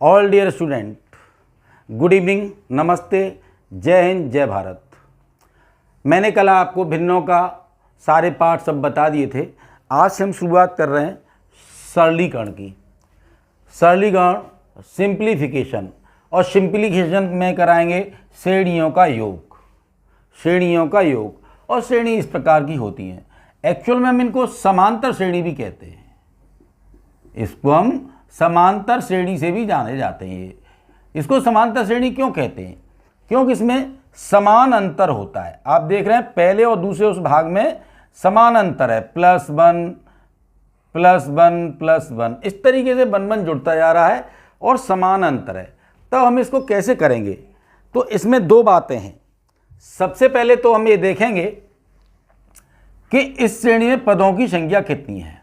All dear student, good evening, नमस्ते, जय हिंद, जय भारत। मैंने कल आपको भिन्नों का सारे पार्ट सब बता दिए थे। आज से हम शुरुआत कर रहे हैं सरलीकरण की। सरलीकरण, सिंप्लीफिकेशन, और सिंप्लीफिकेशन में कराएंगे श्रेणियों का योग। श्रेणियों का योग, और श्रेणी इस प्रकार की होती हैं। एक्चुअल में हम इनको समांतर श्रेणी भी कहते हैं। इसको हम समांतर श्रेणी से भी जाने जाते हैं। ये इसको समांतर श्रेणी क्यों कहते हैं? क्योंकि इसमें समान अंतर होता है। आप देख रहे हैं पहले और दूसरे उस भाग में समान अंतर है, +1 +1 +1, इस तरीके से बन जुड़ता जा रहा है और समान अंतर है। तब हम इसको कैसे करेंगे? तो इसमें दो बातें हैं। सबसे पहले तो हम ये देखेंगे कि इस श्रेणी में पदों की संख्या कितनी है।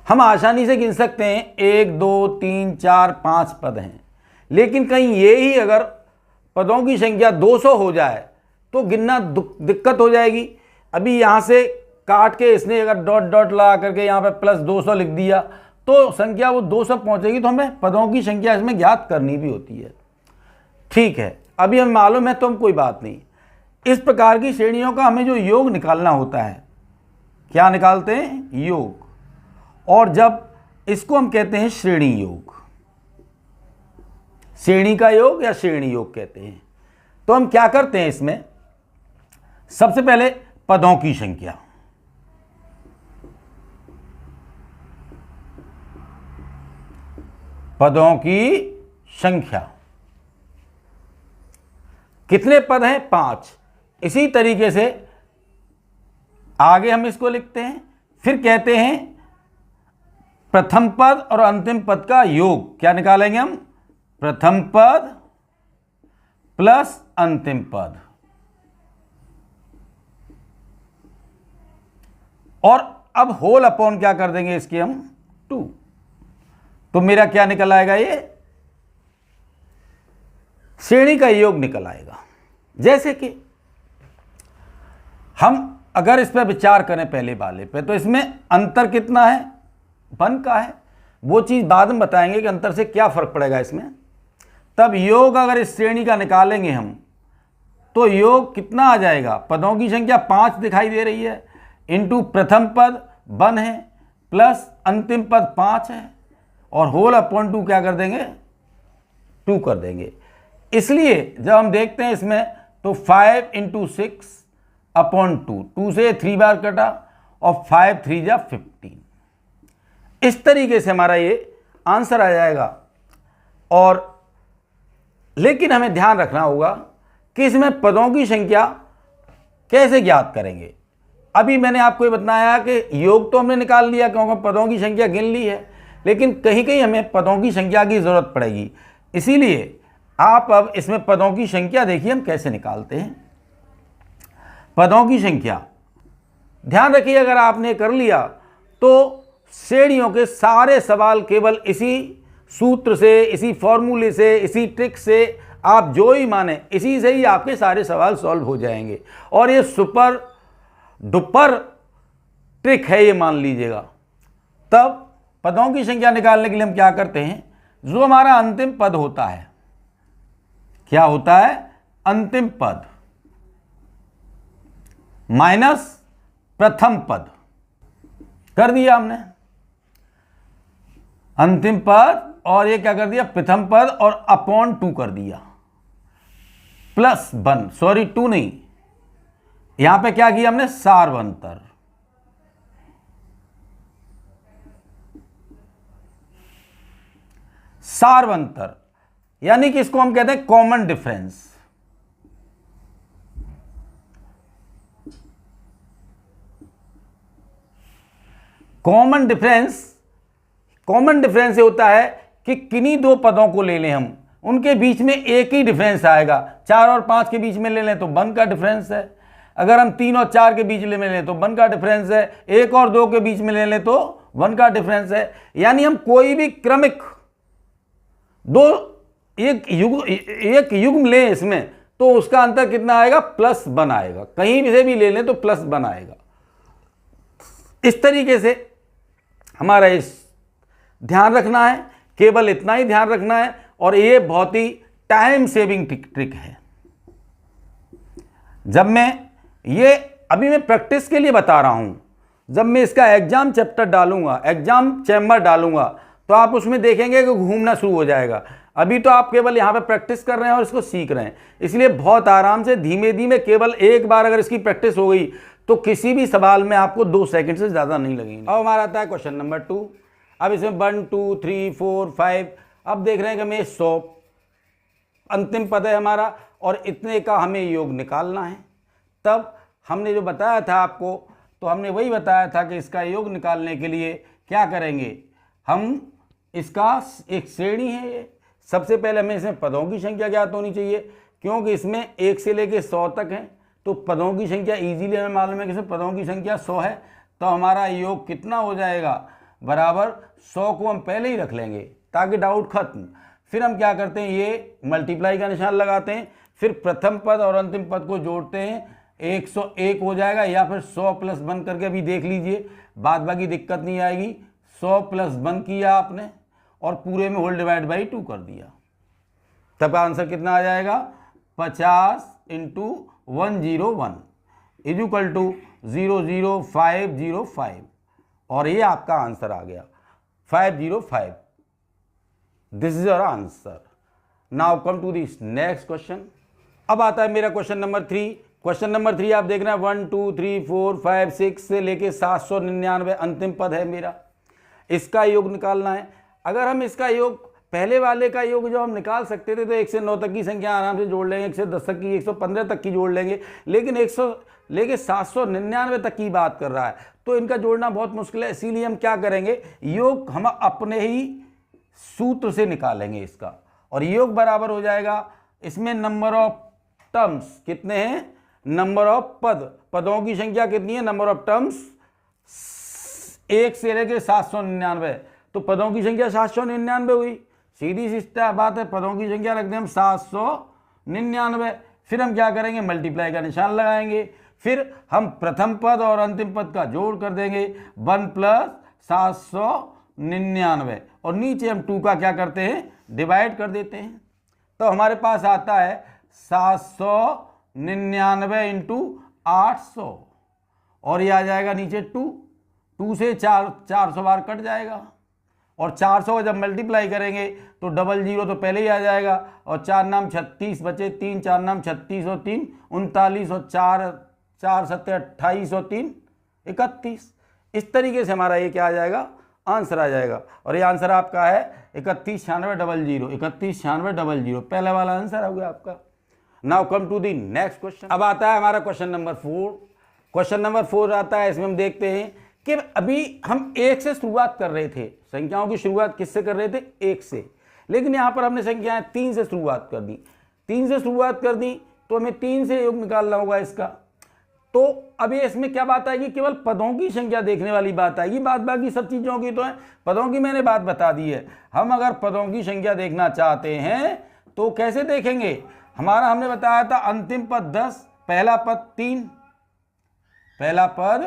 हम आसानी से गिन सकते हैं 1 2 3 4 5 पद हैं, लेकिन कहीं ये ही अगर पदों की संख्या 200 हो जाए तो गिनना दिक्कत हो जाएगी। अभी यहाँ से काट के इसने अगर डॉट डॉट लगा करके यहाँ पे +200 लिख दिया तो संख्या वो 200 पहुँचेगी, तो हमें पदों की संख्या इसमें ज्ञात करनी भी होती है। ठीक है, अभी हमें मालूम है तो हम कोई बात नहीं। इस प्रकार की श्रेणियों का हमें जो योग निकालना होता है, क्या निकालते हैं? योग। और जब इसको हम कहते हैं श्रेणी योग, श्रेणी का योग या श्रेणी योग कहते हैं। तो हम क्या करते हैं इसमें? सबसे पहले पदों की संख्या, पदों की संख्या कितने पद हैं? 5। इसी तरीके से आगे हम इसको लिखते हैं। फिर कहते हैं प्रथम पद और अंतिम पद का योग। क्या निकालेंगे हम? प्रथम पद प्लस अंतिम पद। और अब होल अपॉन क्या कर देंगे इसके हम? 2। तो मेरा क्या निकल आएगा? ये श्रेणी का योग निकल आएगा। जैसे कि हम अगर इस पर विचार करें पहले वाले पे, तो इसमें अंतर कितना है? 1 का है। वो चीज़ बाद में बताएंगे कि अंतर से क्या फर्क पड़ेगा इसमें। तब योग अगर इस श्रेणी का निकालेंगे हम, तो योग कितना आ जाएगा? पदों की संख्या 5 दिखाई दे रही है, इंटू प्रथम पद 1 है, प्लस अंतिम पद 5 है, और होल अपॉन 2 क्या कर देंगे? 2 कर देंगे। इसलिए जब हम देखते हैं इसमें तो 5 × 6 अपॉन 2, 2 से 3 बार कटा और 5 3 जा 15। इस तरीके से हमारा ये आंसर आ जाएगा। और लेकिन हमें ध्यान रखना होगा कि इसमें पदों की संख्या कैसे ज्ञात करेंगे। अभी मैंने आपको ये बताया कि योग तो हमने निकाल लिया क्योंकि पदों की संख्या गिन ली है, लेकिन कहीं कहीं हमें पदों की संख्या की ज़रूरत पड़ेगी। इसीलिए आप अब इसमें पदों की संख्या देखिए हम कैसे निकालते हैं। पदों की संख्या ध्यान रखिए, अगर आपने कर लिया तो श्रेणियों के सारे सवाल केवल इसी सूत्र से, इसी फॉर्मूले से, इसी ट्रिक से, आप जो ही माने इसी से ही आपके सारे सवाल सॉल्व हो जाएंगे। और ये सुपर डुपर ट्रिक है, ये मान लीजिएगा। तब पदों की संख्या निकालने के लिए हम क्या करते हैं? जो हमारा अंतिम पद होता है, क्या होता है? अंतिम पद माइनस प्रथम पद कर दिया हमने। अंतिम पद और ये क्या कर दिया? प्रथम पद, और अपॉन 2 कर दिया, प्लस 1, सॉरी 2 नहीं, यहां पे क्या किया हमने? सार्वंतर। सार्वंतर यानी कि इसको हम कहते हैं common difference. Common difference, common difference ये होता है कि किन्हीं दो पदों को ले लें हम, उनके बीच में एक ही डिफरेंस आएगा। 4 और 5 के बीच में ले लें तो 1 का डिफरेंस है। अगर हम 3 और 4 के बीच में लें तो 1 का डिफरेंस है। 1 और 2 के बीच में ले लें तो 1 का डिफरेंस है। यानी हम कोई भी क्रमिक एक युग्म लें इसमें तो उसका अंतर कितना आएगा? +1 आएगा। कहीं से भी ले लें तो +1 आएगा। इस तरीके से हमारा इस ध्यान रखना है केवल इतना ही ध्यान रखना है, और ये बहुत ही टाइम सेविंग ट्रिक है। जब अभी मैं प्रैक्टिस के लिए बता रहा हूं, जब मैं इसका एग्जाम चैप्टर डालूंगा, एग्जाम चैम्बर डालूंगा, तो आप उसमें देखेंगे कि घूमना शुरू हो जाएगा। अभी तो आप केवल यहाँ पे प्रैक्टिस कर रहे हैं और इसको सीख रहे हैं, इसलिए बहुत आराम से धीमे धीमे, केवल एक बार अगर इसकी प्रैक्टिस हो गई तो किसी भी सवाल में आपको 2 सेकंड से ज़्यादा नहीं लगेंगे। अब हमारा आता है क्वेश्चन नंबर 2। अब इसमें 1 2 3 4 5, अब देख रहे हैं कि हमें 100 अंतिम पद है हमारा, और इतने का हमें योग निकालना है। तब हमने जो बताया था आपको, तो हमने वही बताया था कि इसका योग निकालने के लिए क्या करेंगे, हम इसका एक श्रेणी है ये, सबसे पहले हमें इसमें पदों की संख्या ज्ञात होनी चाहिए, क्योंकि इसमें 1 से लेकर 100 तक है, तो पदों की संख्या इजीली हमें मालूम है कि इसमें पदों की संख्या 100 है। तो हमारा योग कितना हो जाएगा, बराबर 100 को हम पहले ही रख लेंगे ताकि डाउट खत्म। फिर हम क्या करते हैं, ये मल्टीप्लाई का निशान लगाते हैं, फिर प्रथम पद और अंतिम पद को जोड़ते हैं, 101 हो जाएगा, या फिर 100 + 1 करके भी देख लीजिए, बाद बाकी दिक्कत नहीं आएगी। 100 + 1 किया आपने और पूरे में होल डिवाइड बाई 2 कर दिया, तब आंसर कितना आ जाएगा, 50 × 101 = 00505, और ये आपका आंसर आ गया 505। This is your answer. Now come to this next question. अब आता है मेरा क्वेश्चन नंबर 3। क्वेश्चन नंबर 3 आप देख रहे हैं 1 2 3 4 5 6 से लेके 799 अंतिम पद है मेरा, इसका योग निकालना है। अगर हम इसका योग, पहले वाले का योग जो हम निकाल सकते थे, तो 1 से 9 तक की संख्या आराम से जोड़ लेंगे, 1 से 10 तक की, 115 तक की जोड़ लेंगे, लेकिन 100 लेके 799 तक की बात कर रहा है, तो इनका जोड़ना बहुत मुश्किल है। इसीलिए हम क्या करेंगे, योग हम अपने ही सूत्र से निकालेंगे इसका, और योग बराबर हो जाएगा, इसमें नंबर ऑफ टर्म्स कितने हैं, नंबर ऑफ पदों की संख्या कितनी है, नंबर ऑफ टर्म्स 1 से लेकर 799, तो पदों की संख्या 799 हुई। सीधी सी बात है, पदों की संख्या रखते हैं हम 799, फिर हम क्या करेंगे, मल्टीप्लाई का निशान लगाएंगे, फिर हम प्रथम पद और अंतिम पद का जोड़ कर देंगे, 1 + 799, और नीचे हम 2 का क्या करते हैं, डिवाइड कर देते हैं। तो हमारे पास आता है 799 × 800, और ये आ जाएगा नीचे 2 से 400 बार कट जाएगा, और 400 को जब मल्टीप्लाई करेंगे तो 00 तो पहले ही आ जाएगा, और 4 नाम 36 बचे, 3 4 नाम 36 और 3 39, और 4 4 7 28 और 3 31। इस तरीके से हमारा ये क्या आ जाएगा, आंसर आ जाएगा, और ये आंसर आपका है 319600, 319600, पहला वाला आंसर हो गया आपका। Now come to the next question. अब आता है हमारा क्वेश्चन नंबर 4। क्वेश्चन नंबर 4 आता है, इसमें हम देखते हैं कि अभी हम 1 से शुरुआत कर रहे थे, संख्याओं की शुरुआत किससे कर रहे थे, 1 से, लेकिन यहाँ पर हमने संख्याएं 3 से शुरुआत कर दी। 3 से शुरुआत कर दी तो हमें 3 से योग निकालना होगा इसका। तो अभी इसमें क्या बात आएगी, केवल पदों की संख्या देखने वाली बात आएगी, बात बाकी सब चीज़ों की तो है, पदों की मैंने बात बता दी है। हम अगर पदों की संख्या देखना चाहते हैं तो कैसे देखेंगे, हमारा हमने बताया था अंतिम पद 10, पहला पद 3, पहला पद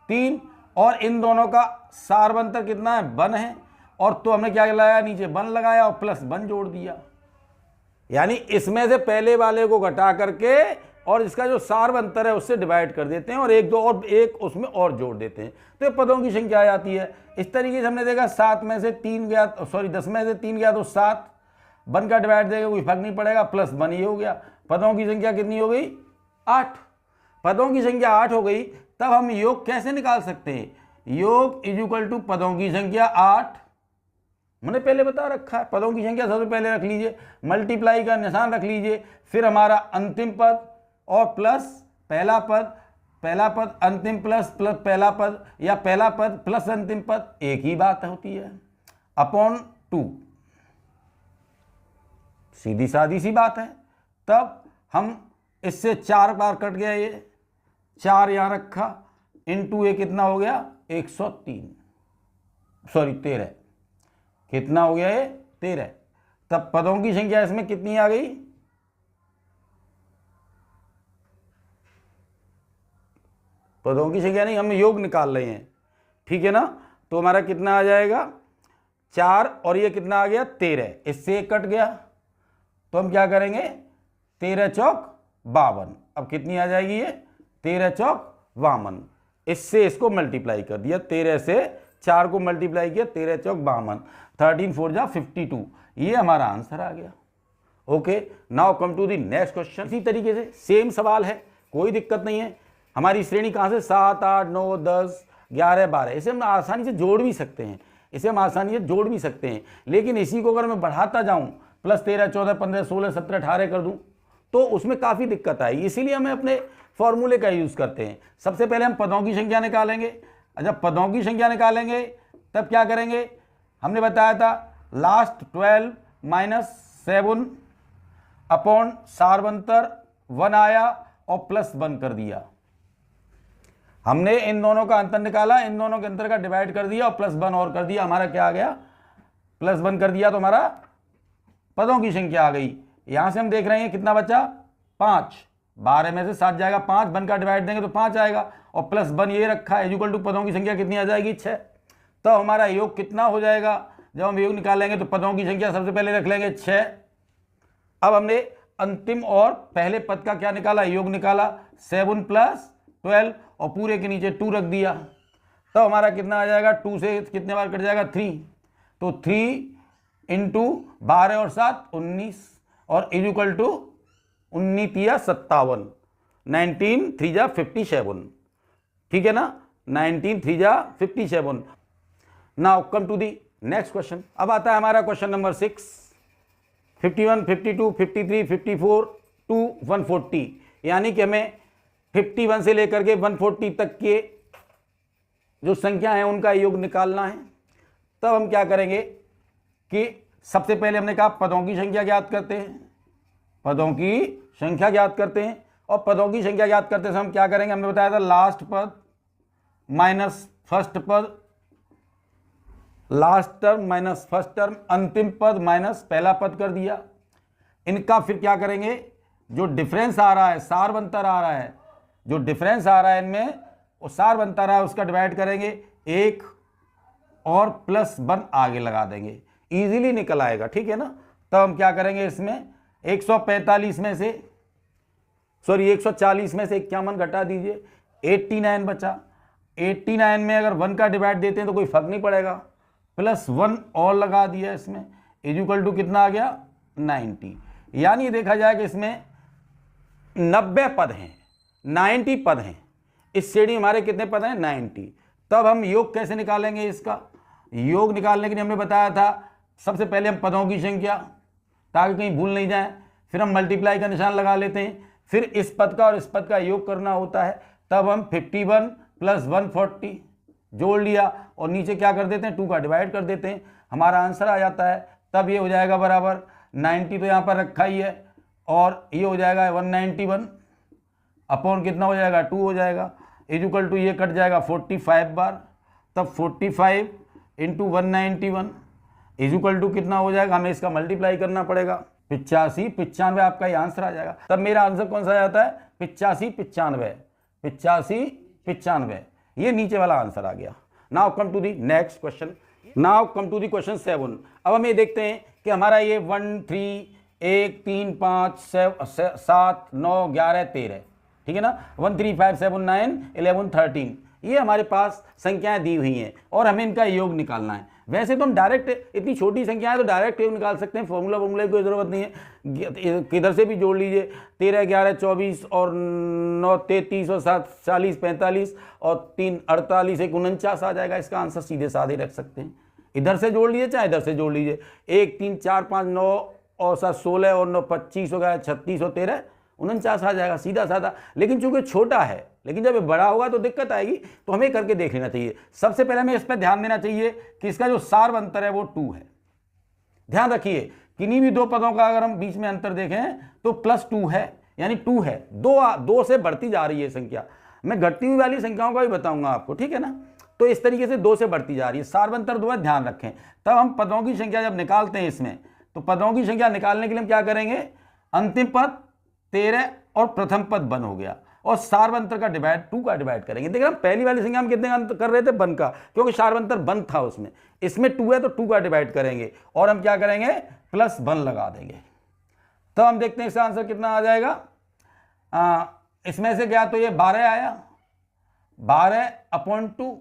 3, और इन दोनों का सारवंतर कितना है, 1 है, और तो हमने क्या लगाया, नीचे 1 लगाया और +1 जोड़ दिया, यानी इसमें से पहले वाले को घटा करके और इसका जो सारवंतर है उससे डिवाइड कर देते हैं, और एक उसमें और जोड़ देते हैं, तो ये पदों की संख्या आ जाती है। इस तरीके से हमने देखा 7 में से 3 गया, 10 में से 3 गया तो 7, 1 का डिवाइड देगा कोई फर्क नहीं पड़ेगा, +1 ये हो गया। पदों की संख्या कितनी हो गई, 8। पदों की संख्या 8 हो गई, तब हम योग कैसे निकाल सकते हैं, योग = पदों की संख्या 8, मैंने पहले बता रखा है, पदों की संख्या सबसे पहले रख लीजिए, मल्टीप्लाई का निशान रख लीजिए, फिर हमारा अंतिम पद और प्लस पहला पद अंतिम प्लस पहला पद, या पहला पद प्लस अंतिम पद, एक ही बात होती है, अपॉन 2, सीधी सादी सी बात है। तब हम इससे 4 बार कट गया, ये 4 यहां रखा, इनटू ये कितना हो गया, 13, कितना हो गया ये, 13। तब पदों की संख्या इसमें कितनी आ गई, पदों की संख्या नहीं, हम योग निकाल रहे हैं, ठीक है ना, तो हमारा कितना आ जाएगा, 4 और ये कितना आ गया 13, इससे एक कट गया तो हम क्या करेंगे 13 चौक 52। अब कितनी आ जाएगी ये 13 चौक 52, इससे इसको मल्टीप्लाई कर दिया, 13 से 4 को मल्टीप्लाई किया, 13 चौक 52, 13 4 जा 52, ये हमारा आंसर आ गया। Okay, now come to the next question. इसी तरीके से सेम सवाल है, कोई दिक्कत नहीं है। हमारी श्रेणी कहाँ से 7 8 9 10 11 12, इसे हम आसानी से जोड़ भी सकते हैं, इसे हम आसानी से जोड़ भी सकते हैं। लेकिन इसी को अगर मैं बढ़ाता जाऊं प्लस 13 14 15 16 17 18 कर दूं तो उसमें काफ़ी दिक्कत आएगी, इसीलिए हमें अपने फॉर्मूले का यूज़ करते हैं। सबसे पहले हम पदों की संख्या निकालेंगे। जब पदों की संख्या निकालेंगे तब क्या करेंगे, हमने बताया था लास्ट 12 - 7 अपॉन सारवंतर 1 आया और प्लस 1 कर दिया। हमने इन दोनों का अंतर निकाला, इन दोनों के अंतर का डिवाइड कर दिया और प्लस 1 और कर दिया, हमारा क्या आ गया प्लस 1 कर दिया तो हमारा पदों की संख्या आ गई। यहां से हम देख रहे हैं कितना बचा 5, 12 में से 7 जाएगा 5, 1 का डिवाइड देंगे तो 5 आएगा और प्लस 1 ये रखा है, इक्वल टू पदों की संख्या कितनी आ जाएगी 6। तो हमारा योग कितना हो जाएगा, जब हम योग निकालेंगे तो पदों की संख्या सबसे पहले रख लेंगे 6। अब हमने अंतिम और पहले पद का क्या निकाला, योग निकाला 7 + 12 और पूरे के नीचे 2 रख दिया, तो हमारा कितना आ जाएगा 2 से कितने बार कट जाएगा 3, तो 3 × 12 और 7 19 और इक्वल टू 19 या 57, 19 3 जा 57, ठीक है ना, 19 3 जा 57। Now come to the next question. अब आता है हमारा क्वेश्चन नंबर 6, 51 52 53 54 टू 140, यानी कि हमें 51 से लेकर के 140 तक के जो संख्या है उनका योग निकालना है। तब हम क्या करेंगे कि सबसे पहले हमने कहा पदों की संख्या ज्ञात करते हैं, पदों की संख्या ज्ञात करते हैं, और पदों की संख्या ज्ञात करते समय हम क्या करेंगे, हमने बताया था लास्ट पद माइनस फर्स्ट पद, last term minus first term, अंतिम पद माइनस पहला पद कर दिया। इनका फिर क्या करेंगे, जो डिफरेंस आ रहा है सारवंतर आ रहा है, जो डिफरेंस आ रहा है इनमें वो सारवंतर आ रहा है उसका डिवाइड करेंगे 1 और प्लस 1 आगे लगा देंगे, इजीली निकल आएगा, ठीक है ना। तब हम क्या करेंगे, इसमें 145 में से 140 में से 51 घटा दीजिए, 89 बचा। 89 में अगर 1 का डिवाइड देते हैं तो कोई फर्क नहीं पड़ेगा, प्लस 1 और लगा दिया इसमें, इक्वल टू कितना आ गया 90। यानी देखा जाए कि इसमें 90 पद हैं, 90 पद हैं, इस श्रेणी हमारे कितने पद हैं 90। तब हम योग कैसे निकालेंगे, इसका योग निकालने के लिए हमने बताया था सबसे पहले हम पदों की संख्या, ताकि कहीं भूल नहीं जाए, फिर हम मल्टीप्लाई का निशान लगा लेते हैं, फिर इस पद का और इस पद का योग करना होता है। तब हम 51 + 140 जोड़ लिया और नीचे क्या कर देते हैं 2 का डिवाइड कर देते हैं, हमारा आंसर आ जाता है। तब ये हो जाएगा बराबर 90 तो यहाँ पर रखा ही है, और ये हो जाएगा 191 अपॉन कितना हो जाएगा 2 हो जाएगा, इक्वल टू ये कट जाएगा 45 बार, तब 45 × 191 इक्वल टू कितना हो जाएगा, हमें इसका मल्टीप्लाई करना पड़ेगा 85 95, आपका ये आंसर आ जाएगा। तब मेरा आंसर कौन सा आ जाता है 85 95, 85 95, ये नीचे वाला आंसर आ गया। Now come to the next question, now come to the question 7। अब हम ये देखते हैं कि हमारा ये 1 3 1 3 5 7 9 11 13, ठीक है ना, 1 3 5 7 9 11 13, ये हमारे पास संख्याएं दी हुई हैं और हमें इनका योग निकालना है। वैसे तो हम डायरेक्ट इतनी छोटी संख्या है तो डायरेक्ट योग निकाल सकते हैं, फॉर्मूले की जरूरत नहीं है, किधर से भी जोड़ लीजिए, 13 11 24 और 9 33 और 7 40 45 और 3 48 1 49 आ जाएगा, इसका आंसर सीधे साधे रख सकते हैं। इधर से जोड़ लीजिए चाहे इधर से जोड़ लीजिए, 1 3 4 5 9 और 7 16 और 9 25 हो गया, 36 और 13 49 आ जाएगा, सीधा साधा। लेकिन चूंकि छोटा है, लेकिन जब ये बड़ा होगा तो दिक्कत आएगी, तो हमें करके देख लेना चाहिए। सबसे पहले हमें इस पर ध्यान देना चाहिए कि इसका जो सारवंतर है वो 2 है। ध्यान रखिए किन्हीं भी दो पदों का अगर हम बीच में अंतर देखें तो +2 है, यानी 2 है, 2 से बढ़ती जा रही है संख्या। मैं घटती हुई वाली संख्याओं का भी बताऊंगा आपको, ठीक है ना। तो इस तरीके से 2 से बढ़ती जा रही है, सारवंतर 2 है, ध्यान रखें। तब हम पदों की संख्या जब निकालते हैं इसमें, तो पदों की संख्या निकालने के लिए हम क्या करेंगे, अंतिम पद 13 और प्रथम पद 1 हो गया, और सार्वंतर का डिवाइड 2 का डिवाइड करेंगे। देखिए हम पहली वाली संख्या हम कितने का अंतर कर रहे थे, 1 का, क्योंकि सार्वंतर 1 था उसमें, इसमें 2 है तो 2 का डिवाइड करेंगे और हम क्या करेंगे +1 लगा देंगे। तो हम देखते हैं इसका आंसर कितना आ जाएगा। इसमें से क्या, तो ये 12 आया, 12/2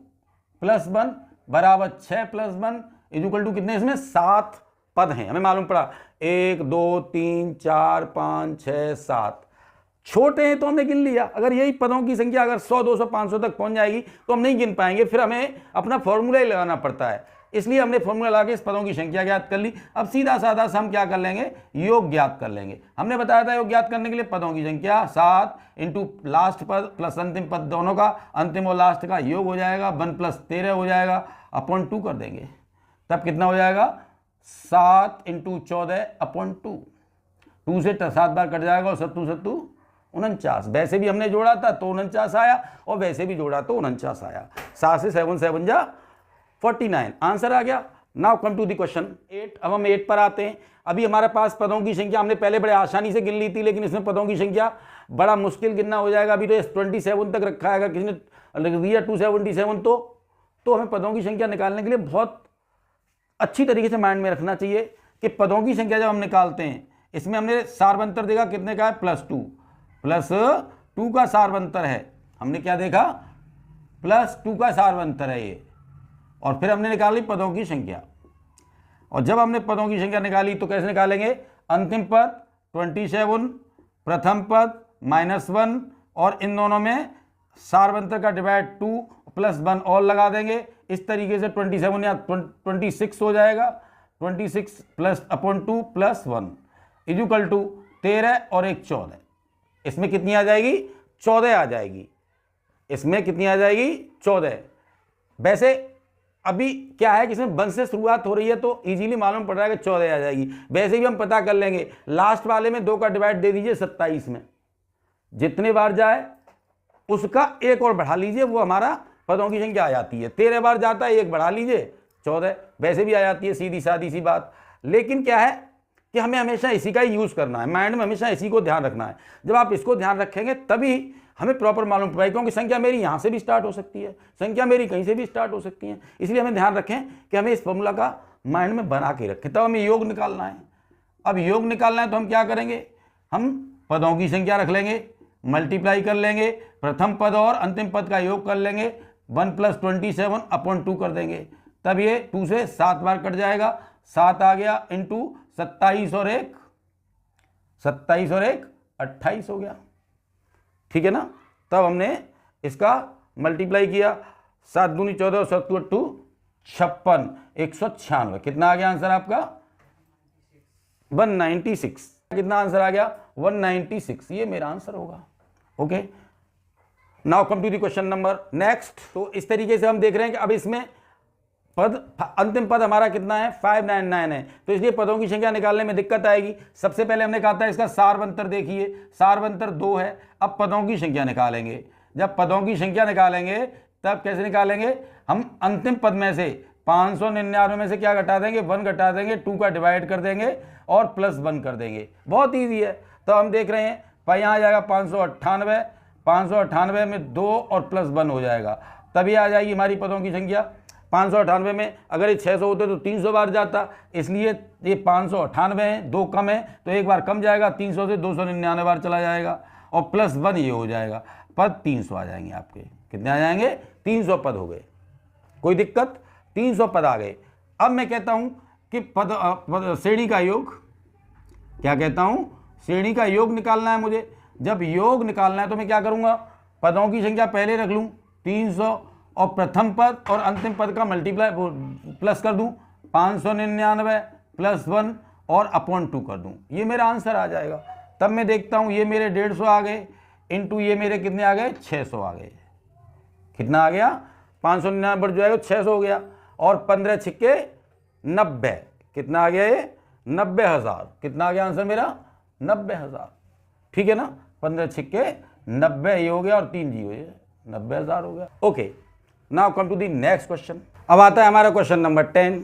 +1 बराबर 6 + 1 इक्वल टू कितने, इसमें 7 पद हैं, हमें मालूम पड़ा 1 2 3 4 5 6 7। छोटे हैं तो हमने गिन लिया, अगर यही पदों की संख्या अगर 100 200 500 तक पहुंच जाएगी तो हम नहीं गिन पाएंगे, फिर हमें अपना फॉर्मूला ही लगाना पड़ता है। इसलिए हमने फॉर्मूला लगा के इस पदों की संख्या ज्ञात कर ली। अब सीधा साधा हम क्या कर लेंगे, योग ज्ञात कर लेंगे। हमने बताया था योग ज्ञात करने के लिए पदों की संख्या 7 इंटू लास्ट पद प्लस अंतिम पद, दोनों का अंतिम और लास्ट का योग हो जाएगा, 1 + 13 हो जाएगा, अपॉन 2 कर देंगे, तब कितना हो जाएगा 7 इंटू 14/2। 2 से 7 बार कट जाएगा और 7 7 49। वैसे भी हमने जोड़ा था तो 49 आया और वैसे भी जोड़ा तो 49 आया। 7 से 7 7 जा 49, आंसर आ गया। Now come to the question 8। अब हम 8 पर आते हैं। अभी हमारे पास पदों की संख्या हमने पहले बड़े आसानी से गिन ली थी, लेकिन इसमें पदों की संख्या बड़ा मुश्किल गिनना हो जाएगा। अभी तो 27 तक रखा है, किसी ने लिख दिया 277 तो हमें पदों की संख्या निकालने के लिए बहुत अच्छी तरीके से माइंड में रखना चाहिए कि पदों की संख्या जब हम निकालते हैं, इसमें हमने सार्वंतर देखा कितने का है, +2 का सार्वंतर है। हमने क्या देखा, +2 का सार्वंतर है ये, और फिर हमने निकाली पदों की संख्या। और जब हमने पदों की संख्या निकाली तो कैसे निकालेंगे, अंतिम पद 27, प्रथम पद -1 और इन दोनों में सार्वंतर का डिवाइड 2 + 1 और लगा देंगे। इस तरीके से 27 या 26 हो जाएगा, 26 +/2 + 1 इक्वल टू 13 और 1 14। इसमें कितनी आ जाएगी, 14 आ जाएगी। इसमें कितनी आ जाएगी, 14। वैसे अभी क्या है कि इसमें 1 से शुरुआत हो रही है तो इजीली मालूम पड़ रहा है कि 14 आ जाएगी। वैसे भी हम पता कर लेंगे, लास्ट वाले में 2 का डिवाइड दे दीजिए 27 में, जितने बार जाए उसका 1 और बढ़ा लीजिए, वो हमारा पदों की संख्या आ जाती है। 13 बार जाता है, 1 बढ़ा लीजिए 14, वैसे भी आ जाती है, सीधी सादी सी बात। लेकिन क्या है कि हमें हमेशा इसी का ही यूज़ करना है, माइंड में हमेशा इसी को ध्यान रखना है। जब आप इसको ध्यान रखेंगे तभी हमें प्रॉपर मालूम पड़ेगा, क्योंकि संख्या मेरी यहाँ से भी स्टार्ट हो सकती है, संख्या मेरी कहीं से भी स्टार्ट हो सकती है। इसलिए हमें ध्यान रखें कि हमें इस फॉर्मूला का माइंड में बना के रखें। तब हमें योग निकालना है। अब योग निकालना है तो हम क्या करेंगे, हम पदों की संख्या रख लेंगे, मल्टीप्लाई कर लेंगे, प्रथम पद और अंतिम पद का योग कर लेंगे, 1 + 27/2 कर देंगे, तब ये 2 से 7 बार कट जाएगा, 7 आ गया इंटू 27 और 1 28 हो गया, ठीक है ना। तब हमने इसका मल्टीप्लाई किया, 7 दूनी 14 और 7 8 56, 196। कितना आ गया आंसर आपका, 196। कितना आंसर आ गया, 196। ये मेरा आंसर होगा। Okay, now come to the question number next. तो इस तरीके से हम देख रहे हैं कि अब इसमें पद, अंतिम पद हमारा कितना है, 599 है, तो इसलिए पदों की संख्या निकालने में दिक्कत आएगी। सबसे पहले हमने कहा था इसका सार्वंतर देखिए, सार्वंतर 2 है। अब पदों की संख्या निकालेंगे। जब पदों की संख्या निकालेंगे तब कैसे निकालेंगे, हम अंतिम पद में से 599 में से क्या घटा देंगे, 1 घटा देंगे, 2 का डिवाइड कर देंगे और +1 कर देंगे। बहुत ईजी है। तो हम देख रहे हैं पर यहाँ आ जाएगा 598, 598 में 2 और +1 हो जाएगा, तभी आ जाएगी हमारी पदों की संख्या। 598 में अगर ये 600 होते तो 300 बार जाता, इसलिए ये 598 है, 2 कम है तो 1 बार कम जाएगा, 300 से 299 बार चला जाएगा और +1 ये हो जाएगा, पद 300 आ जाएंगे आपके। कितने आ जाएंगे, 300 पद हो गए। कोई दिक्कत, 300 पद आ गए। अब मैं कहता हूँ कि पद श्रेणी का योग, क्या कहता हूँ, श्रेणी का योग निकालना है मुझे। जब योग निकालना है तो मैं क्या करूँगा, पदों की संख्या पहले रख लूँ 300 और प्रथम पद और अंतिम पद का मल्टीप्लाई प्लस कर दूं, 599 +1 और /2 कर दूं, ये मेरा आंसर आ जाएगा। तब मैं देखता हूं ये मेरे 150 आ गए इंटू ये मेरे कितने आ गए, 600 आ गए। कितना आ गया, 599 बढ़ जाएगा 600 हो गया और 15 छिक्के 90, कितना आ गया ये, 90,000। कितना आ गया आंसर मेरा, 90,000, ठीक है ना। 15 छिक्के 90 ये हो गया और 3 जी हो गया, 90,000 हो गया। Okay, now come to the next question. अब आता है हमारा क्वेश्चन नंबर 10।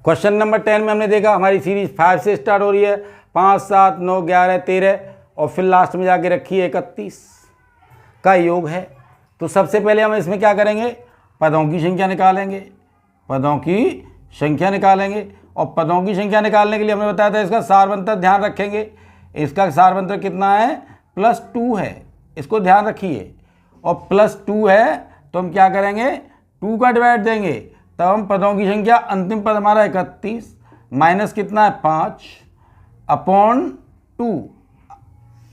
क्वेश्चन नंबर 10 में हमने देखा हमारी सीरीज 5 से स्टार्ट हो रही है, 5 7 9 11 13 और फिर लास्ट में जाके रखिए 31 का योग है। तो सबसे पहले हम इसमें क्या करेंगे, पदों की संख्या निकालेंगे, पदों की संख्या निकालेंगे। और पदों की संख्या निकालने के लिए हमने बताया था इसका सारवंतर ध्यान रखेंगे। इसका सारवंतर कितना है, +2 है, इसको ध्यान रखिए। और +2 है तो हम क्या करेंगे, 2 का डिवाइड देंगे, तब हम पदों की संख्या, अंतिम पद हमारा 31 माइनस कितना है 5/2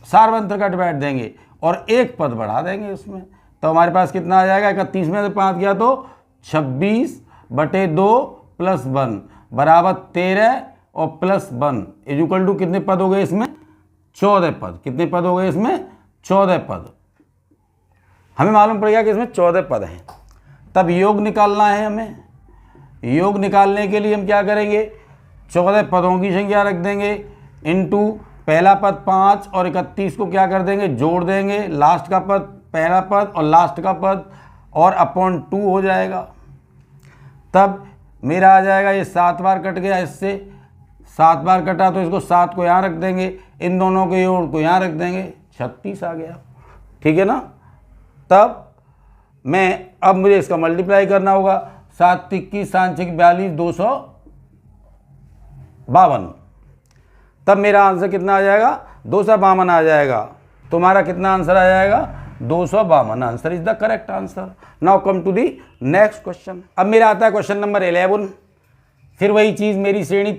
सारवंतर का डिवाइड देंगे और एक पद बढ़ा देंगे उसमें। तो हमारे पास कितना आ जाएगा, 31 में से 5 गया तो 26/2 + 1 बराबर 13 और +1 इक्वल टू कितने पद हो गए इसमें, 14 पद। कितने पद हो गए इसमें, 14 पद। हमें मालूम पड़ गया कि इसमें 14 पद हैं। तब योग निकालना है हमें। योग निकालने के लिए हम क्या करेंगे, 14 पदों की संख्या रख देंगे इनटू पहला पद 5 और 31 को क्या कर देंगे, जोड़ देंगे, लास्ट का पद, पहला पद और लास्ट का पद और /2 हो जाएगा। तब मेरा आ जाएगा, ये 7 बार कट गया, इससे 7 बार कटा तो इसको 7 को यहाँ रख देंगे, इन दोनों के योग को यहाँ रख देंगे, 36 आ गया। ठीक है ना। तब अब मुझे इसका मल्टीप्लाई करना होगा, 7 × 21 7 × 6 42 252। तब मेरा आंसर कितना आ जाएगा, 252 आ जाएगा। तुम्हारा कितना आंसर आ जाएगा, 252 answer is the correct answer. Now come to the next question. अब मेरा आता है क्वेश्चन नंबर 11। फिर वही चीज़, मेरी श्रेणी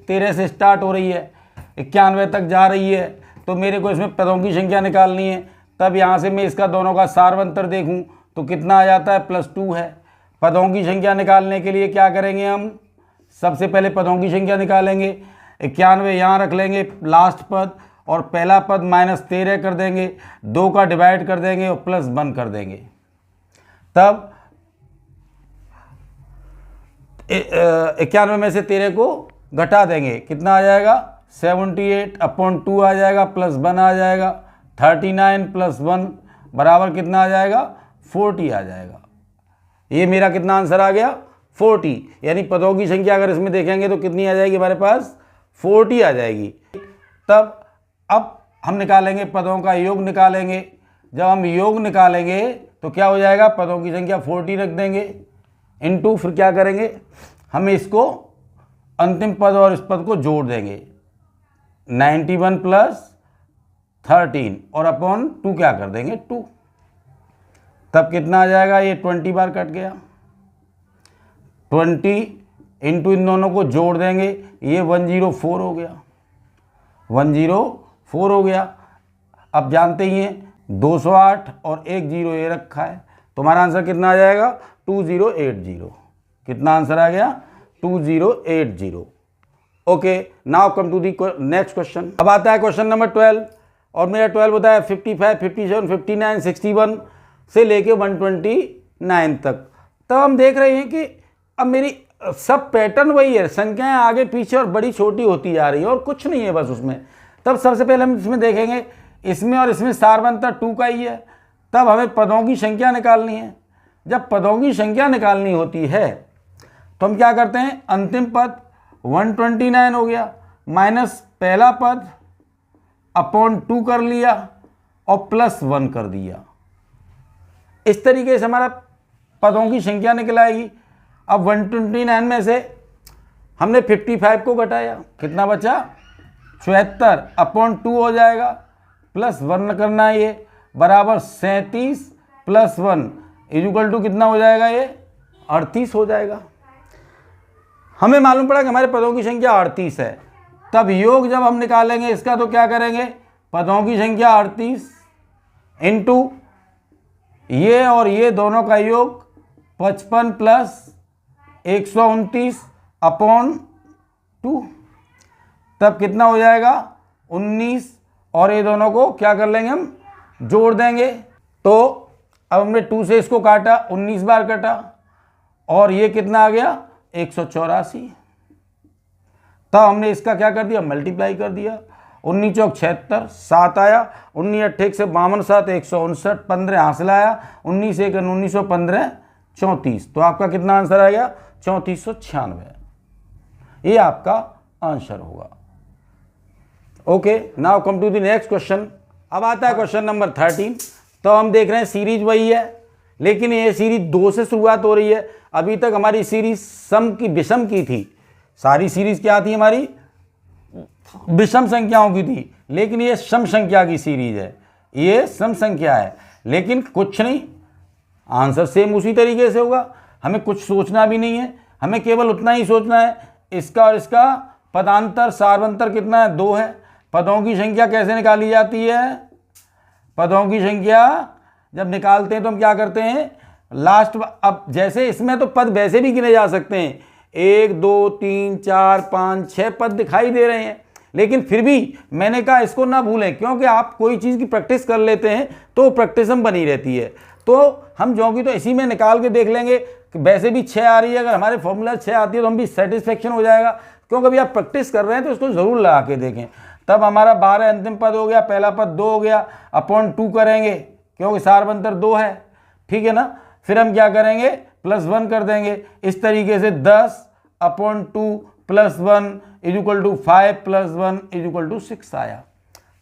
13 से स्टार्ट हो रही है, 91 तक जा रही है। तो मेरे को इसमें पदों की संख्या निकालनी है। तब यहाँ से मैं इसका दोनों का सारवंतर देखूँ तो कितना आ जाता है, +2 है। पदों की संख्या निकालने के लिए क्या करेंगे हम, सबसे पहले पदों की संख्या निकालेंगे। 91 यहाँ रख लेंगे लास्ट पद और पहला पद -13 कर देंगे, 2 का डिवाइड कर देंगे और +1 कर देंगे। तब 91 में से 13 को घटा देंगे, कितना आ जाएगा, 78/2 आ जाएगा, +1 आ जाएगा, 39 + 1 बराबर कितना आ जाएगा, 40 आ जाएगा। ये मेरा कितना आंसर आ गया, 40। यानी पदों की संख्या अगर इसमें देखेंगे तो कितनी आ जाएगी हमारे पास, 40 आ जाएगी। तब अब हम निकालेंगे पदों का योग निकालेंगे। जब हम योग निकालेंगे तो क्या हो जाएगा, पदों की संख्या 40 रख देंगे इनटू, फिर क्या करेंगे, हम इसको अंतिम पद और इस पद को जोड़ देंगे, 91 + 13 और /2 क्या कर देंगे, 2। तब कितना आ जाएगा, ये 20 बार कट गया, 20 इंटू इन दोनों को जोड़ देंगे, ये 104 हो गया, 104 हो गया। अब जानते ही हैं 208 और 1 0 ये रखा है। तुम्हारा आंसर कितना आ जाएगा, 2080। कितना आंसर आ गया, 2080। Okay, now come to the next question. अब आता है क्वेश्चन नंबर 12 और मेरा 12 होता है 55, 57, 59, 61 से लेके 129 तक। तब हम देख रहे हैं कि अब मेरी सब पैटर्न वही है, संख्याएं आगे पीछे और बड़ी छोटी होती जा रही है और कुछ नहीं है बस उसमें। तब सबसे पहले हम इसमें देखेंगे, इसमें और इसमें सारवंतर 2 का ही है। तब हमें पदों की संख्या निकालनी है। जब पदों की संख्या निकालनी होती है तो हम क्या करते हैं, अंतिम पद 129 हो गया, माइनस पहला पद /2 कर लिया और +1 कर दिया। इस तरीके से हमारा पदों की संख्या निकल आएगी। अब 129 में से हमने 55 को घटाया, कितना बचा, 74/2 हो जाएगा, +1 करना है, ये बराबर 37 + 1 इक्वल टू कितना हो जाएगा, ये 38 हो जाएगा। हमें मालूम पड़ा कि हमारे पदों की संख्या 38 है। तब योग जब हम निकालेंगे इसका तो क्या करेंगे, पदों की संख्या 38 इंटू ये और ये दोनों का योग 55 + 129/2। तब कितना हो जाएगा, 19 और ये दोनों को क्या कर लेंगे, हम जोड़ देंगे। तो अब हमने 2 से इसको काटा, 19 बार कटा और ये कितना आ गया, 184। तब हमने इसका क्या कर दिया, मल्टीप्लाई कर दिया, 19 चौक 76, 7 आया, 19 अट्ठे से 52, 7 159, 15 हासिल आया, 19 1 1915 34। तो आपका कितना आंसर आ गया, 3496। ये आपका आंसर होगा। Okay, now come to the next question. अब आता है क्वेश्चन नंबर 13। तो हम देख रहे हैं सीरीज वही है, लेकिन ये सीरीज 2 से शुरुआत हो रही है। अभी तक हमारी सीरीज सम की विषम की थी, सारी सीरीज क्या थी हमारी, विषम संख्याओं की थी, लेकिन ये सम संख्या की सीरीज है, ये सम संख्या है। लेकिन कुछ नहीं, आंसर सेम उसी तरीके से होगा, हमें कुछ सोचना भी नहीं है, हमें केवल उतना ही सोचना है इसका और इसका पदांतर सार्वंतर कितना है, 2 है। पदों की संख्या कैसे निकाली जाती है, पदों की संख्या जब निकालते हैं तो हम क्या करते हैं, लास्ट, अब जैसे इसमें तो पद वैसे भी गिने जा सकते हैं, 1 2 3 4 5 6 पद दिखाई दे रहे हैं, लेकिन फिर भी मैंने कहा इसको ना भूलें, क्योंकि आप कोई चीज़ की प्रैक्टिस कर लेते हैं तो प्रैक्टिस हम बनी रहती है। तो हम जोंगी तो इसी में निकाल के देख लेंगे कि वैसे भी 6 आ रही है, अगर हमारे फॉर्मूला 6 आती है तो हम भी सेटिस्फेक्शन हो जाएगा, क्योंकि अभी आप प्रैक्टिस कर रहे हैं तो इसको ज़रूर लगा के देखें। तब हमारा 12 अंतिम पद हो गया, पहला पद 2 हो गया, अपॉन 2 करेंगे क्योंकि सार्वंतर 2 है, ठीक है ना। फिर हम क्या करेंगे, +1 कर देंगे। इस तरीके से 10 अपॉन 2 +1 = 5 +1 = 6 आया।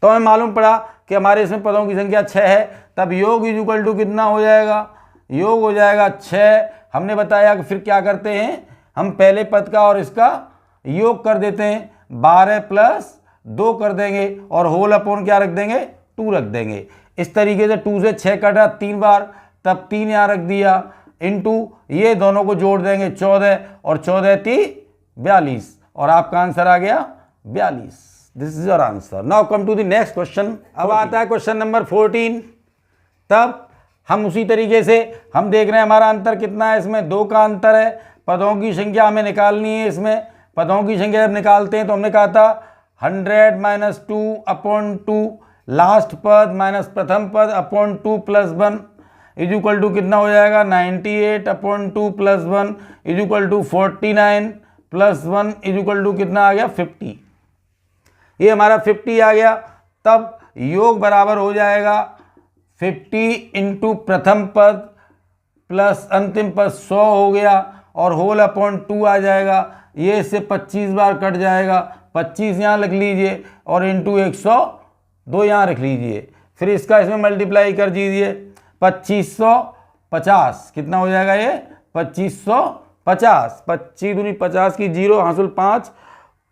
तो हमें मालूम पड़ा कि हमारे इसमें पदों की संख्या 6 है, तब योग = कितना हो जाएगा, योग हो जाएगा 6। हमने बताया कि फिर क्या करते हैं, हम पहले पद का और इसका योग कर देते हैं, 12 + 2 कर देंगे और होल अपॉन क्या रख देंगे, 2 रख देंगे। इस तरीके से 2 से 6 कटा 3 बार, तब 3 यहाँ रख दिया, इनटू ये दोनों को जोड़ देंगे 14 और 14 × 42 और आपका आंसर आ गया 42। This is your answer. Now come to the next question. अब आता है क्वेश्चन नंबर 14। तब हम उसी तरीके से हम देख रहे हैं हमारा अंतर कितना है, इसमें 2 का अंतर है। पदों की संख्या हमें निकालनी है, इसमें पदों की संख्या जब निकालते हैं तो हमने कहा था 100 - 2 अपॉन 2, लास्ट पद माइनस प्रथम पद अपॉन 2 +1 = कितना हो जाएगा, 98 अपॉन 2 +1 = 49 +1 = कितना आ गया, 50। ये हमारा 50 आ गया। तब योग बराबर हो जाएगा 50 × प्रथम पद प्लस अंतिम पद 100 हो गया और होल अपॉन 2 आ जाएगा। ये इससे 25 बार कट जाएगा, 25 यहाँ लिख लीजिए और इंटू 102 यहाँ रख लीजिए। फिर इसका इसमें मल्टीप्लाई कर दीजिए, 2550 कितना हो जाएगा, ये 2550, 25 दूनी 50 की 0 हासिल 5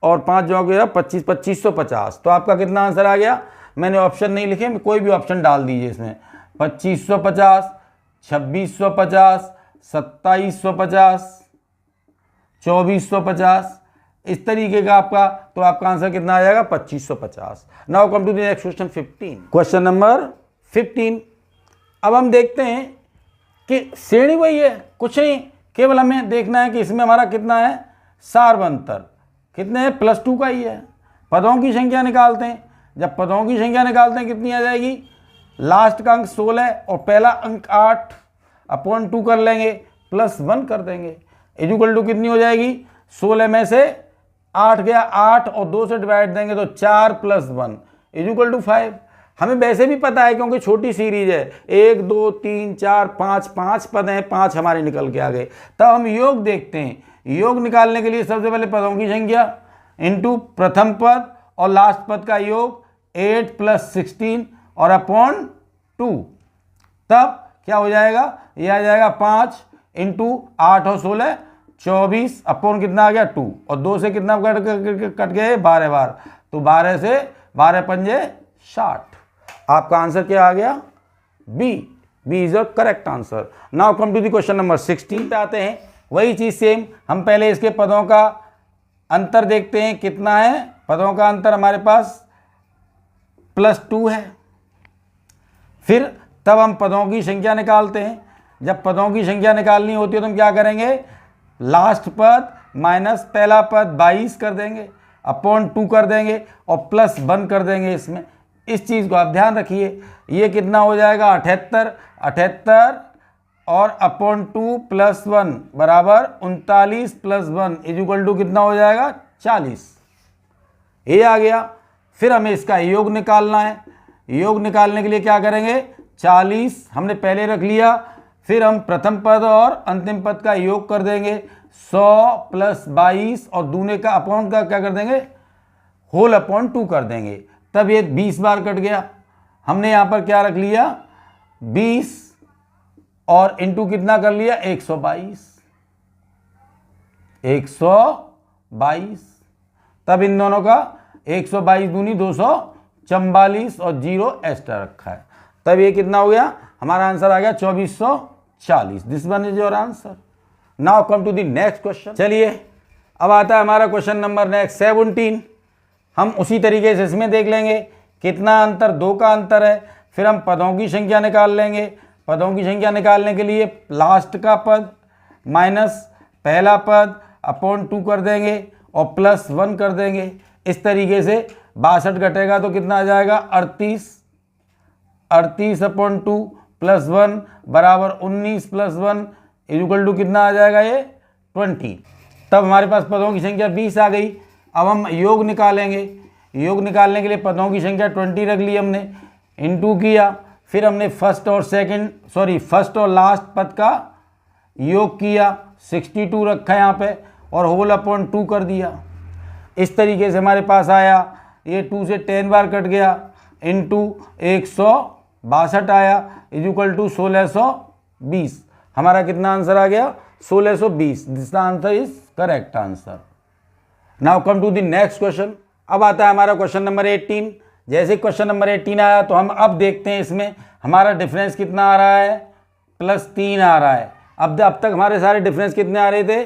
और 5 जो गया 25, 2550। तो आपका कितना आंसर आ गया, मैंने ऑप्शन नहीं लिखे, कोई भी ऑप्शन डाल दीजिए इसमें, 2550, 2650, 2750, 2450, इस तरीके का आपका, तो आपका आंसर कितना आ जाएगा, 2550। Now come to the next question 15। Question number 15। अब हम देखते हैं कि श्रेणी वही है, कुछ नहीं, केवल हमें देखना है कि इसमें हमारा कितना है, सार्वंतर कितने है, +2 का ही है। पदों की संख्या निकालते हैं, जब पदों की संख्या निकालते हैं कितनी आ जाएगी, लास्ट का अंक 16 और पहला अंक 8 अपॉन 2 कर लेंगे, +1 कर देंगे, = कितनी हो जाएगी, 16 में से 8 गया, 8 और 2 से डिवाइड देंगे तो 4 + 1 = 5। हमें वैसे भी पता है क्योंकि छोटी सीरीज है, 1 2 3 4 5, 5 पद हैं, 5 हमारे निकल के आ गए। तब हम योग देखते हैं, योग निकालने के लिए सबसे पहले पदों की संख्या इंटू प्रथम पद और लास्ट पद का योग 8 + 16 और अपॉन 2, तब क्या हो जाएगा, ये आ जाएगा 5 × 8 और 16 24 अपॉन कितना आ गया 2 और 2 से कितना कट गए 12 बार, तो 12 से 12 पंजे 60। आपका आंसर क्या आ गया, B is your correct answer. Now come to the question number 16 पे आते हैं। वही चीज सेम, हम पहले इसके पदों का अंतर देखते हैं कितना है। पदों का अंतर हमारे पास +2 है। फिर तब हम पदों की संख्या निकालते हैं। जब पदों की संख्या निकालनी होती है तो हम क्या करेंगे, लास्ट पद माइनस पहला पद 22 कर देंगे, अपॉन 2 कर देंगे और +1 कर देंगे इसमें। इस चीज़ को आप ध्यान रखिए, ये कितना हो जाएगा 78 और अपॉन 2 +1 बराबर 39 +1 = कितना हो जाएगा 40। ये आ गया। फिर हमें इसका योग निकालना है। योग निकालने के लिए क्या करेंगे, 40 हमने पहले रख लिया, फिर हम प्रथम पद और अंतिम पद का योग कर देंगे, 100 + 22 और दूने का अपॉन का क्या कर देंगे, होल अपॉन 2 कर देंगे, तब ये 20 बार कट गया। हमने यहाँ पर क्या रख लिया 20 और इंटू कितना कर लिया 122, तब इन दोनों का 122 दूनी 244 और 0 एक्स्ट्रा रखा है, तब ये कितना हो गया, हमारा आंसर आ गया 2440। This one is your answer. Now come to the next question. चलिए अब आता है हमारा क्वेश्चन नंबर नेक्स्ट 17। हम उसी तरीके से इसमें देख लेंगे कितना अंतर, 2 का अंतर है। फिर हम पदों की संख्या निकाल लेंगे। पदों की संख्या निकालने के लिए लास्ट का पद माइनस पहला पद अपॉन 2 कर देंगे और प्लस 1 कर देंगे। इस तरीके से 62 घटेगा तो कितना आ जाएगा 38 अपॉन 2 प्लस 1 बराबर 19 प्लस 1 इक्वल टू कितना आ जाएगा ये 20। तब हमारे पास पदों की संख्या 20 आ गई। अब हम योग निकालेंगे। योग निकालने के लिए पदों की संख्या 20 रख ली हमने, इनटू किया, फिर हमने फर्स्ट और लास्ट पद का योग किया, 62 रखा है यहाँ पे और होल अपॉन 2 कर दिया। इस तरीके से हमारे पास आया, ये 2 से 10 बार कट गया, इनटू 162 आया इक्वल टू 1620। हमारा कितना आंसर आ गया 1620। This answer is correct answer. Now come to the next question. अब आता है हमारा क्वेश्चन नंबर 18। जैसे क्वेश्चन नंबर 18 आया तो हम अब देखते हैं इसमें हमारा डिफरेंस कितना आ रहा है, +3 आ रहा है। अब तक हमारे सारे डिफरेंस कितने आ रहे थे,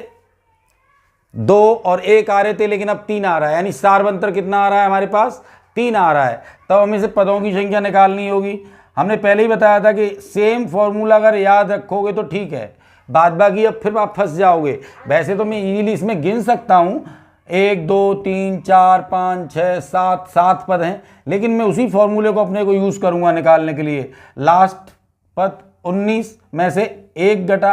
2 और 1 आ रहे थे, लेकिन अब 3 आ रहा है, यानी सारवंतर कितना आ रहा है हमारे पास 3 आ रहा है। तब हमें से पदों की संख्या निकालनी होगी। हमने पहले ही बताया था कि सेम फॉर्मूला अगर याद रखोगे तो ठीक है, बाद बाकी अब फिर आप फंस जाओगे। वैसे तो मैं इजीली इसमें गिन सकता हूँ, 1 2 3 4 5 6 7 पद हैं, लेकिन मैं उसी फॉर्मूले को अपने को यूज़ करूँगा निकालने के लिए। लास्ट पद 19 में से 1 घटा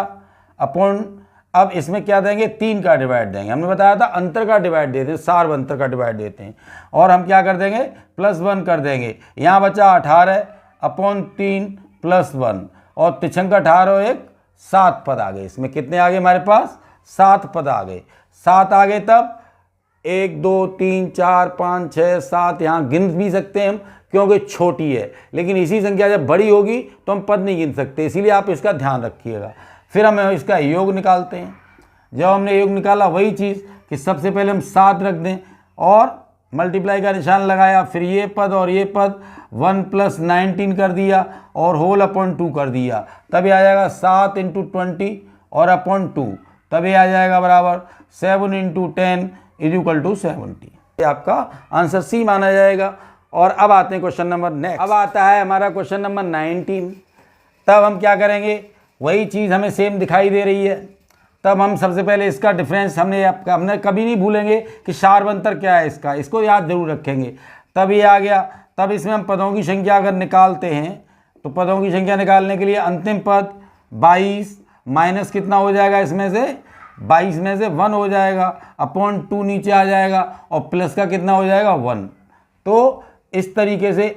अपॉन, अब इसमें क्या देंगे 3 का डिवाइड देंगे। हमने बताया था अंतर का डिवाइड देते हैं, सारवंतर का डिवाइड देते हैं, और हम क्या कर देंगे +1 कर देंगे। यहाँ बचा 18 अपॉन 3 +1 और तिछंक 18 और 1 7 पद आ गए। इसमें कितने आ गए हमारे पास 7 पद आ गए। 7 आ गए तब 1 2 3 4 5 6 7 यहाँ गिन भी सकते हैं हम, क्योंकि छोटी है, लेकिन इसी संख्या जब बड़ी होगी तो हम पद नहीं गिन सकते, इसीलिए आप इसका ध्यान रखिएगा। फिर हम इसका योग निकालते हैं। जब हमने योग निकाला वही चीज़ कि सबसे पहले हम 7 रख दें और मल्टीप्लाई का निशान लगाया, फिर ये पद और ये पद 1 + 19 कर दिया और होल अपॉन 2 कर दिया। तब ये आ जाएगा 7 × 20 और अपॉन 2, तब ये आ जाएगा बराबर 7 × 10 इक्वल टू 70। ये आपका आंसर सी माना जाएगा। और अब आते हैं क्वेश्चन नंबर नेक्स्ट। अब आता है हमारा क्वेश्चन नंबर 19। तब हम क्या करेंगे, वही चीज़ हमें सेम दिखाई दे रही है। तब हम सबसे पहले इसका डिफरेंस हमने कभी नहीं भूलेंगे कि सारवंतर क्या है इसका, इसको याद जरूर रखेंगे। तब ये आ गया। तब इसमें हम पदों की संख्या अगर निकालते हैं तो पदों की संख्या निकालने के लिए अंतिम पद 22 माइनस कितना हो जाएगा, इसमें से 22 में से 1 हो जाएगा, अपॉन 2 नीचे आ जाएगा और प्लस का कितना हो जाएगा 1। तो इस तरीके से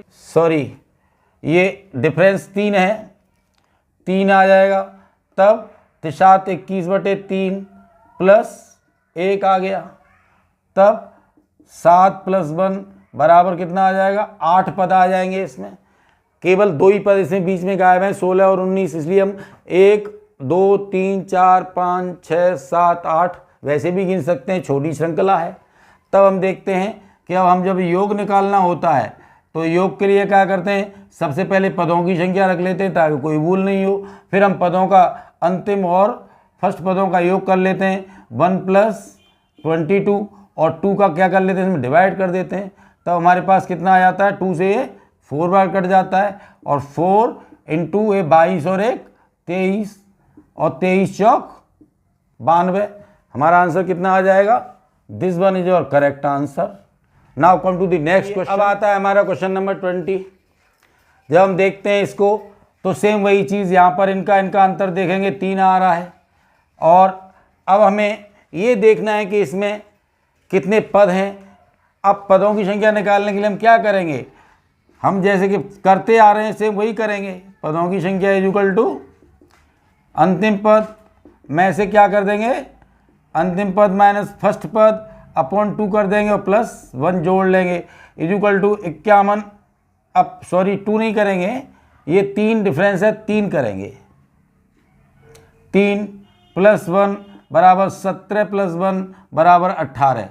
ये डिफरेंस 3 है, 3 आ जाएगा। तब 21/3 + 1 आ गया। तब 7 + 1 बराबर कितना आ जाएगा 8 पद आ जाएंगे। इसमें केवल 2 ही पद इसमें बीच में गायब हैं, 16 और 19, इसलिए हम 1 2 3 4 5 6 7 8 वैसे भी गिन सकते हैं, छोटी श्रृंखला है। तब हम देखते हैं कि अब हम जब योग निकालना होता है तो योग के लिए क्या करते हैं, सबसे पहले पदों की संख्या रख लेते हैं ताकि कोई भूल नहीं हो। फिर हम पदों का अंतिम और फर्स्ट पदों का योग कर लेते हैं, 1 + 22 और 2 का क्या कर लेते हैं, इसमें डिवाइड कर देते हैं। तब हमारे पास कितना आ जाता है, 2 से ये 4 बार कट जाता है और 4 × ये 22 और 1 23 और 23 चौक 92। हमारा आंसर कितना आ जाएगा, this one is your correct answer. Now come to the next question. अब आता है हमारा क्वेश्चन नंबर 20। जब हम देखते हैं इसको तो सेम वही चीज़, यहाँ पर इनका अंतर देखेंगे 3 आ रहा है। और अब हमें ये देखना है कि इसमें कितने पद हैं। अब पदों की संख्या निकालने के लिए हम क्या करेंगे, हम जैसे कि करते आ रहे हैं सेम वही करेंगे। पदों की संख्या इक्वल टू अंतिम पद में से क्या कर देंगे, अंतिम पद माइनस फर्स्ट पद अपॉन 2 कर देंगे और प्लस 1 जोड़ लेंगे इज इक्वल टू 51। अब सॉरी 2 नहीं करेंगे, ये 3 डिफरेंस है, 3 करेंगे। 3 + 1 बराबर 17 + 1 बराबर 18।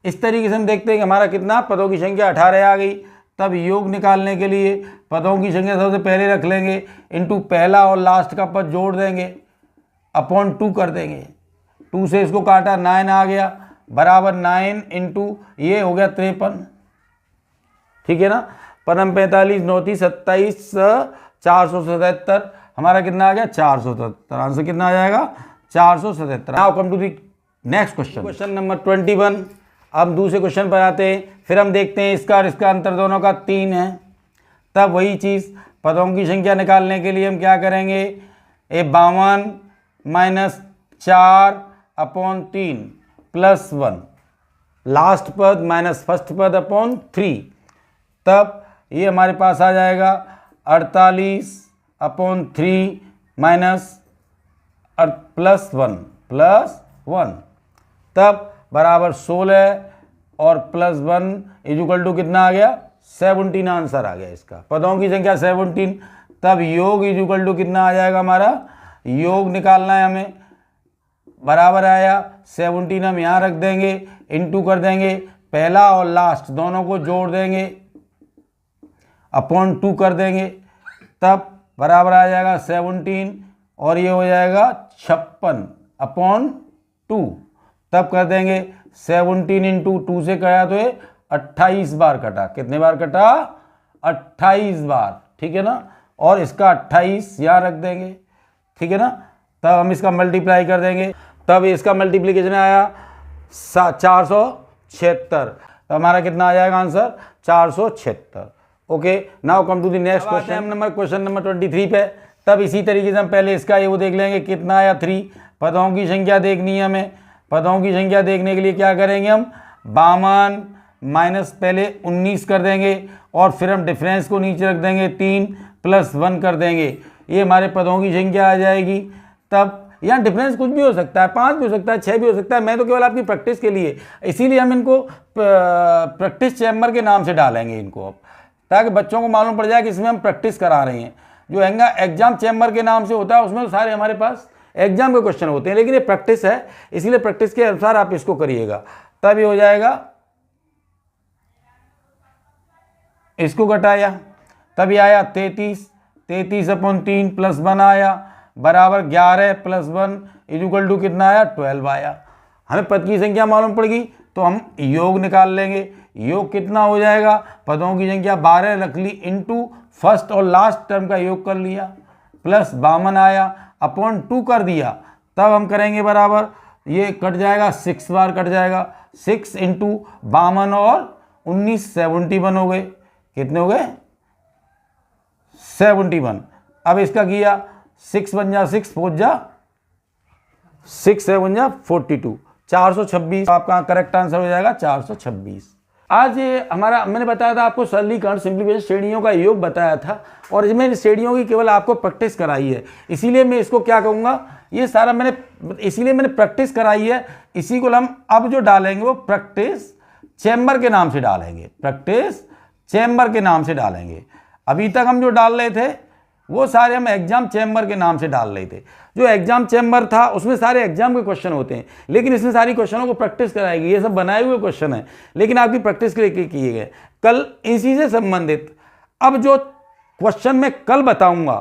इस तरीके से हम देखते हैं कि हमारा कितना पदों की संख्या 18 आ गई। तब योग निकालने के लिए पदों की संख्या सबसे पहले रख लेंगे, इनटू पहला और लास्ट का पद जोड़ देंगे, अपॉन 2 कर देंगे। 2 से इसको काटा 9 आ गया, बराबर 9 इंटू ये हो गया 53। ठीक है ना। परम 45 9 27 477 हमारा कितना आ गया 477। आंसर कितना आ जाएगा 477। Now come to the next question, question number 21। अब दूसरे क्वेश्चन पर आते हैं। फिर हम देखते हैं इसका और इसका अंतर दोनों का 3 है। तब वही चीज़ पदों की संख्या निकालने के लिए हम क्या करेंगे, 52 - 4 अपॉन 3 + 1 लास्ट पद माइनस फर्स्ट पद अपॉन 3। तब ये हमारे पास आ जाएगा 48 अपॉन 3 माइनस +1 तब बराबर 16 और +1 इज इक्वल टू कितना आ गया 17। आंसर आ गया इसका, पदों की संख्या 17। तब योग इज इक्वल टू कितना आ जाएगा, हमारा योग निकालना है हमें, बराबर आया 17 हम यहाँ रख देंगे, इनटू कर देंगे, पहला और लास्ट दोनों को जोड़ देंगे, अपॉन 2 कर देंगे। तब बराबर आ जाएगा 17 और ये हो जाएगा 56 अपॉन 2। तब कर देंगे 17 इंटू 2 से कटा तो ये 28 बार कटा। कितने बार कटा 28 बार। ठीक है ना। और इसका 28 यहाँ रख देंगे। ठीक है ना। तब हम इसका मल्टीप्लाई कर देंगे, तब इसका मल्टीप्लिकेशन आया 476। तो हमारा कितना आ जाएगा answer 476। Okay now come to the next question, question number 23 पे। तब इसी तरीके से हम पहले इसका ये वो देख लेंगे कितना आया 3। पदों की संख्या देखनी है हमें। पदों की संख्या देखने के लिए क्या करेंगे हम, 52 माइनस पहले 19 कर देंगे और फिर हम डिफरेंस को नीचे रख देंगे, 3 + 1 कर देंगे। ये हमारे पदों की संख्या आ जाएगी। तब यहाँ डिफरेंस कुछ भी हो सकता है, 5 भी हो सकता है, 6 भी हो सकता है। मैं तो केवल आपकी प्रैक्टिस के लिए, इसीलिए हम इनको प्रैक्टिस चैम्बर के नाम से डालेंगे इनको, अब ताकि बच्चों को मालूम पड़ जाए कि इसमें हम प्रैक्टिस करा रहे हैं। जो एग्जाम चैम्बर के नाम से होता है उसमें तो सारे हमारे पास एग्जाम के क्वेश्चन होते हैं, लेकिन ये प्रैक्टिस है, इसीलिए प्रैक्टिस के अनुसार आप इसको करिएगा। तब ये हो जाएगा, इसको घटाया, तब ये आया 33 अपॉन 3 + 1 आया, बराबर 11 + 1 इज इक्वल टू कितना आया 12 आया। हमें पद की संख्या मालूम पड़ गई तो हम योग निकाल लेंगे। योग कितना हो जाएगा, पदों की संख्या 12 रख ली, इनटू फर्स्ट और लास्ट टर्म का योग कर लिया, प्लस 52 आया, अपॉन 2 कर दिया। तब हम करेंगे बराबर, ये कट जाएगा 6 बार कट जाएगा, 6 इंटू 52 और 19 71 हो गए। कितने हो गए 71। अब इसका किया 6 बन जा 6 4 जा 6 7 जा 42, 426 आपका करेक्ट आंसर हो जाएगा 426। आज ये हमारा, मैंने बताया था आपको सरलीकरण सिंप्लीफिकेशन श्रेणियों का योग बताया था और इसमें श्रेणियों की केवल आपको प्रैक्टिस कराई है, इसीलिए मैं इसको क्या कहूँगा, ये सारा मैंने प्रैक्टिस कराई है। इसी को हम अब जो डालेंगे वो प्रैक्टिस चैम्बर के नाम से डालेंगे, प्रैक्टिस चैम्बर के नाम से डालेंगे। अभी तक हम जो डाल रहे थे वो सारे हम एग्जाम चैम्बर के नाम से डाल रहे थे। जो एग्जाम चैम्बर था उसमें सारे एग्जाम के क्वेश्चन होते हैं, लेकिन इसमें सारी क्वेश्चनों को प्रैक्टिस कराएगी। ये सब बनाए हुए क्वेश्चन हैं, लेकिन आपकी प्रैक्टिस के लिए किए गए। कल इसी से संबंधित अब जो क्वेश्चन मैं कल बताऊंगा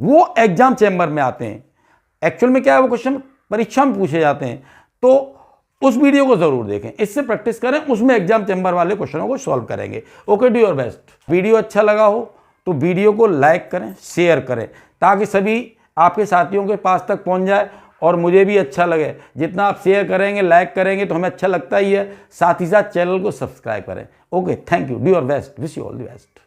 वो एग्जाम चैम्बर में आते हैं। एक्चुअल में क्या है, वो क्वेश्चन परीक्षा में पूछे जाते हैं, तो उस वीडियो को जरूर देखें, इससे प्रैक्टिस करें, उसमें एग्जाम चैम्बर वाले क्वेश्चनों को सॉल्व करेंगे। Okay, do your best. Video अच्छा लगा हो तो वीडियो को लाइक करें, शेयर करें, ताकि सभी आपके साथियों के पास तक पहुंच जाए और मुझे भी अच्छा लगे। जितना आप शेयर करेंगे, लाइक करेंगे तो हमें अच्छा लगता ही है। साथ ही साथ चैनल को सब्सक्राइब करें। Okay, thank you, do your best, wish you all the best.